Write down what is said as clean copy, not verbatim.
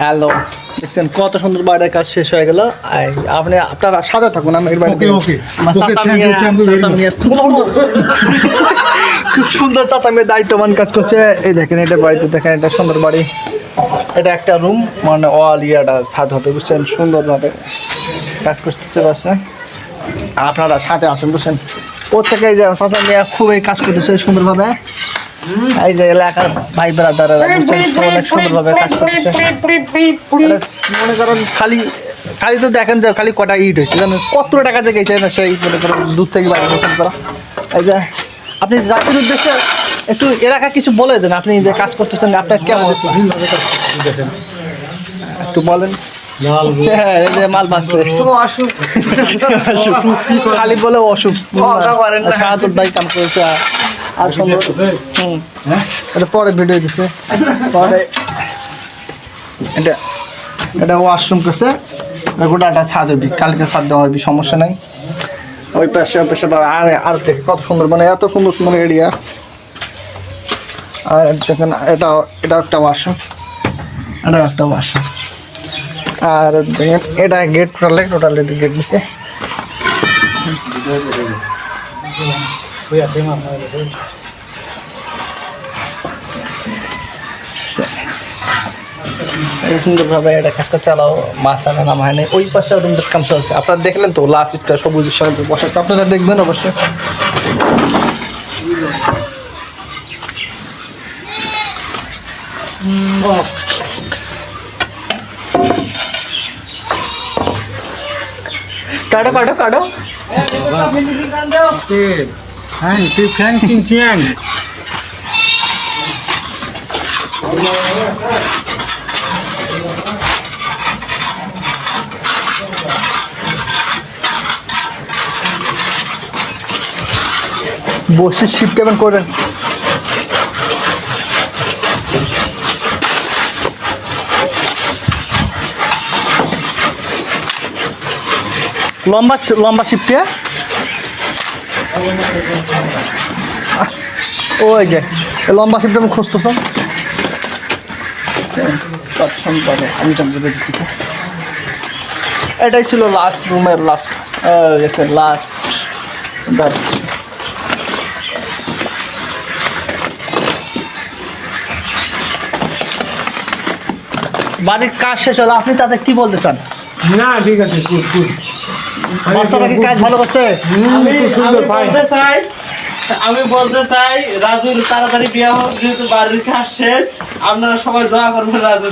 Hello, দেখছেন কত সুন্দর বাড়ির কাজ শেষ হয়ে গেল। আপনারা সাথে থাকুন। আমি খুব সুন্দর চাচা মেয়ে দায়িত্ববান কাজ করছে। এই দেখেন, এটা বাড়িতে দেখেন, এটা সুন্দর বাড়ি। এটা একটা রুম, মানে ওয়াল ইয়াটা ছাদ হবে, বুঝছেন, সুন্দরভাবে কাজ করতেছে পারছে। আপনারা সাথে আসুন, বুঝছেন, প্রত্যেকে এই যে চাচা মেয়ে খুবই কাজ করতেছে সুন্দরভাবে। এই যে এলাকার ভাই ব্রাদাররা অনেক সুন্দরভাবে কাজ করতেছে। মনে করেন খালি তো দেখেন যে খালি কটা ইট হয়েছে, জানেন কত টাকা যে গেছে সেই মনে করেন দূর থেকে বাইরে করা। এই যে আপনি জাতির উদ্দেশ্যে একটু এলাকা কিছু বলে দেন, আপনি যে কাজ করতেছেন আপনার কেমন একটু বলেন। হ্যাঁ, এই যে মাল বাঁচছে খালি বলে অসুখ শাহাদুল ভাই কাম করেছে। আর সুন্দর এটা পরে ভিডিও দিচ্ছে। পরে এটা ওয়াশরুম করছে, গোটাটা ছাদ হবি, কালকে ছাদ দেওয়া হবি, সমস্যা নাই। ওই পাশে আর দেখে কত সুন্দর, মানে এত সুন্দর সুন্দর এরিয়া। আর দেখেন এটা একটা ওয়াশরুম, এটাও একটা ওয়াশরুম। আর দেখেন এটা গেট টোটালি গেট দিচ্ছে। সুন্দরভাবে এটা কাজটা চালাও, মাছ আনা নামা হয় না। ওই পাশে রুমটার কাম চলছে, আপনারা দেখলেন তো লাস্টটা সবুজের সঙ্গে বসাচ্ছে, আপনারা দেখবেন অবশ্যই। কাটো কাটো কাটো বসে শিফট কেমন করেন। লম্বা শিফটে ওই যে লম্বা শিফটে আমি খুঁজতেছিলাম। এটাই ছিল লাস্ট রুমের লাস্ট বাড়ির কাজ শেষ হলো, আপনি তাতে কি বলতে চান? না ঠিক আছে, বাচ্চারা কি কাজ ভালো করছে? আমি বলতে চাই রাজুর তাড়াতাড়ি বিয়ে হোক, যেহেতু বাড়ির কাজ শেষ। আপনারা সবাই দোয়া করবেন রাজু।